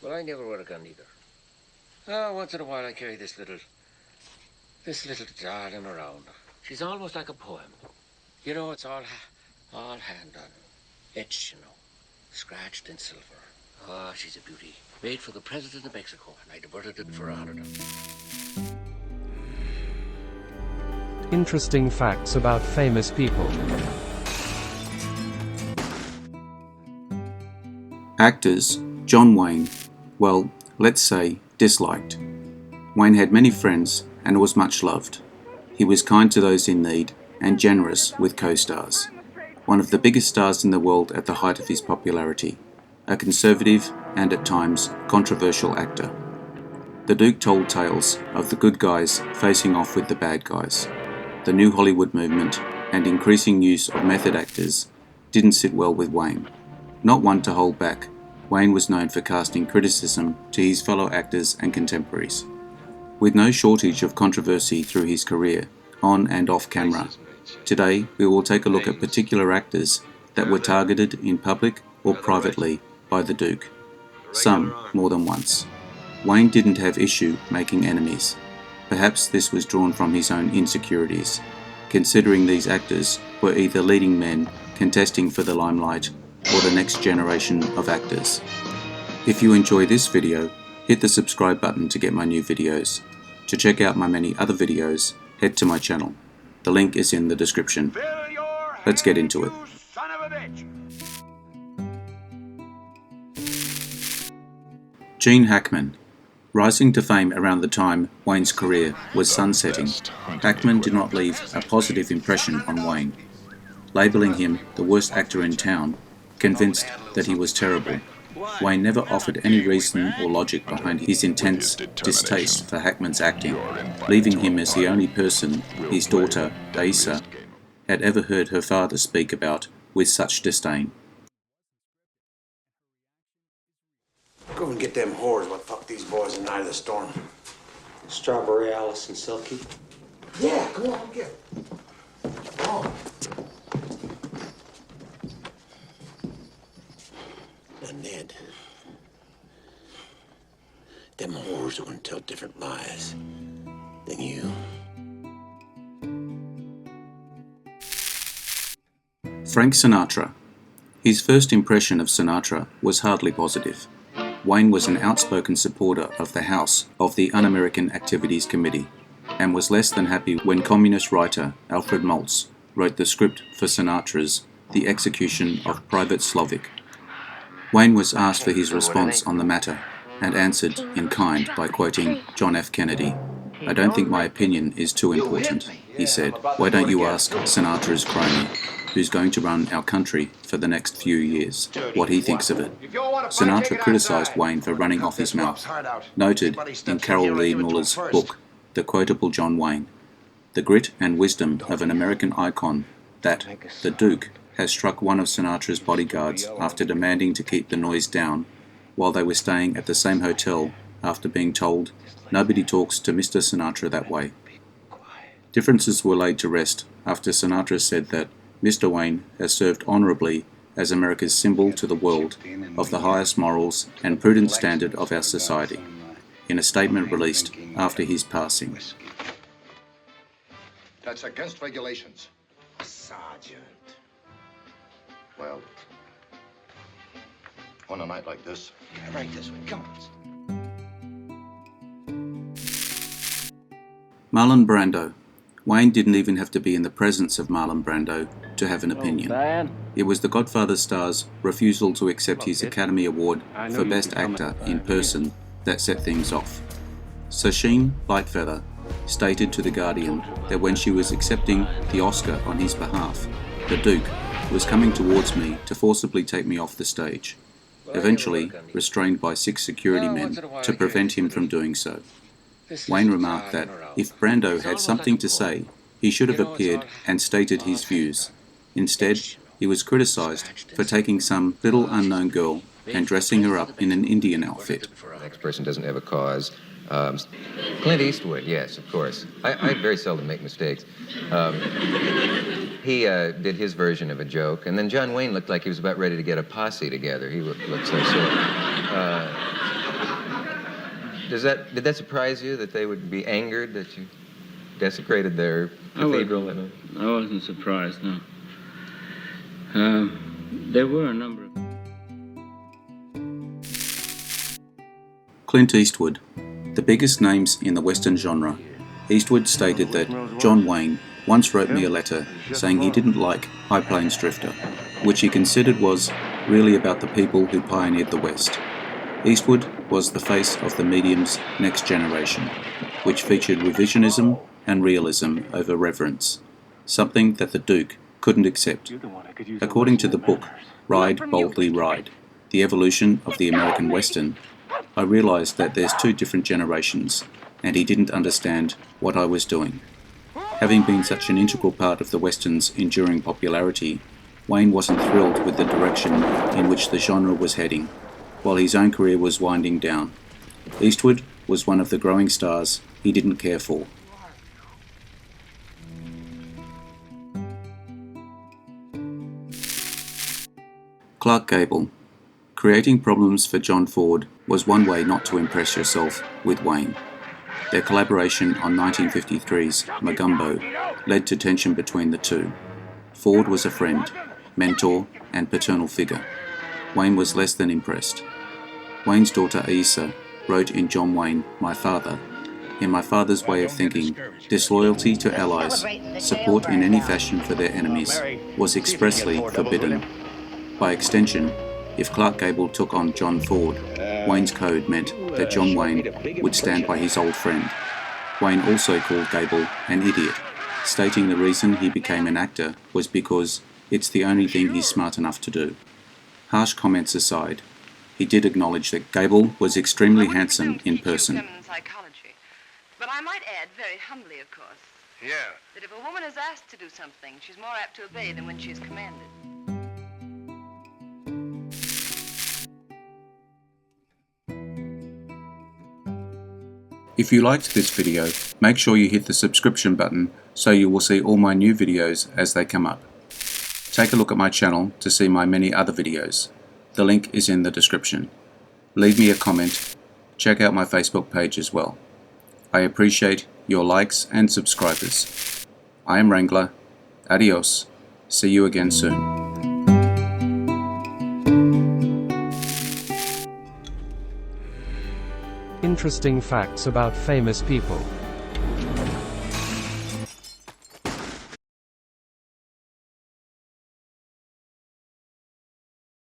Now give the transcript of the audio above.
Well, I never wear a gun either. Oh, once in a while I carry this little darling around. She's almost like a poem. You know, it's all hand done. Etched, you know. Scratched in silver. Ah, she's a beauty. Made for the President of Mexico, and I diverted it for 100 of them. Interesting facts about famous people. Actors. John Wayne. Well, let's say, disliked. Wayne had many friends and was much loved. He was kind to those in need and generous with co-stars. One of the biggest stars in the world at the height of his popularity. A conservative and at times controversial actor. The Duke told tales of the good guys facing off with the bad guys. The new Hollywood movement and increasing use of method actors didn't sit well with Wayne. Not one to hold back, Wayne was known for casting criticism to his fellow actors and contemporaries. With no shortage of controversy through his career, on and off camera, today we will take a look at particular actors that were targeted in public or privately by the Duke, some more than once. Wayne didn't have issue making enemies. Perhaps this was drawn from his own insecurities, considering these actors were either leading men contesting for the limelight or the next generation of actors. If you enjoy this video, hit the subscribe button to get my new videos. To check out my many other videos, head to my channel. The link is in the description. Let's get into it. Gene Hackman. Rising to fame around the time Wayne's career was sunsetting, Hackman did not leave a positive impression on Wayne. Labeling him the worst actor in town, convinced that he was terrible, Wayne never offered any reason or logic behind his intense distaste for Hackman's acting, leaving him as the only person his daughter, Aisa, had ever heard her father speak about with such disdain. Go and get them whores what fucked these boys in Night of the Storm. Strawberry Alice and Silky. Yeah, come on, get it. Come on. And Ned, them whores are gonna tell different lies than you. Frank Sinatra. His first impression of Sinatra was hardly positive. Wayne was an outspoken supporter of the House of the Un-American Activities Committee and was less than happy when communist writer Alfred Maltz wrote the script for Sinatra's The Execution of Private Slovic. Wayne was asked for his response on the matter and answered in kind by quoting John F. Kennedy. "I don't think my opinion is too important," he said. "Why don't you ask Sinatra's crony, who's going to run our country for the next few years, what he thinks of it?" Sinatra criticized Wayne for running off his mouth, noted in Carol Lee Muller's book, The Quotable John Wayne, the grit and wisdom of an American icon that the Duke has struck one of Sinatra's bodyguards after demanding to keep the noise down while they were staying at the same hotel after being told, "Nobody talks to Mr. Sinatra that way." Differences were laid to rest after Sinatra said that Mr. Wayne has served honorably as America's symbol to the world of the highest morals and prudent standard of our society, in a statement released after his passing. That's against regulations. Sergeant. Well, on a night like this, Right this way, come on. Marlon Brando. Wayne didn't even have to be in the presence of Marlon Brando to have an opinion. It was the Godfather star's refusal to accept his Academy Award for Best Actor in person that set things off. Sasheen Lightfeather stated to The Guardian that when she was accepting the Oscar on his behalf, the Duke was coming towards me to forcibly take me off the stage, eventually restrained by 6 security men to prevent him from doing so. Wayne remarked that if Brando had something to say, he should have appeared and stated his views. Instead, he was criticized for taking some little unknown girl and dressing her up in an Indian outfit. The next person doesn't have a cause. Clint Eastwood, yes, of course. I very seldom make mistakes. He did his version of a joke, and then John Wayne looked like he was about ready to get a posse together. He looked so silly. Did that surprise you that they would be angered that you desecrated their cathedral? I wasn't surprised, no. There were a number of... Clint Eastwood, the biggest names in the Western genre. Eastwood stated that John Wayne once wrote me a letter saying he didn't like High Plains Drifter, which he considered was really about the people who pioneered the West. Eastwood was the face of the medium's next generation, which featured revisionism and realism over reverence, something that the Duke couldn't accept. According to the book, Ride, Boldly Ride, The Evolution of the American Western, I realised that there's two different generations, and he didn't understand what I was doing. Having been such an integral part of the Western's enduring popularity, Wayne wasn't thrilled with the direction in which the genre was heading, while his own career was winding down. Eastwood was one of the growing stars he didn't care for. Clark Gable. Creating problems for John Ford was one way not to impress yourself with Wayne. Their collaboration on 1953's Magumbo led to tension between the two. Ford was a friend, mentor, and paternal figure. Wayne was less than impressed. Wayne's daughter Aissa wrote in John Wayne, My Father, in my father's way of thinking, disloyalty to allies, support in any fashion for their enemies, was expressly forbidden. By extension, if Clark Gable took on John Ford, Wayne's code meant that John Wayne would stand by his old friend. Wayne also called Gable an idiot, stating the reason he became an actor was because it's the only thing he's smart enough to do. Harsh comments aside, he did acknowledge that Gable was extremely handsome in person. But I might add, very humbly of course, that if a woman is asked to do something, she's more apt to obey than when she is commanded. If you liked this video, make sure you hit the subscription button so you will see all my new videos as they come up. Take a look at my channel to see my many other videos. The link is in the description. Leave me a comment. Check out my Facebook page as well. I appreciate your likes and subscribers. I am Wrangler. Adios. See you again soon. Interesting facts about famous people.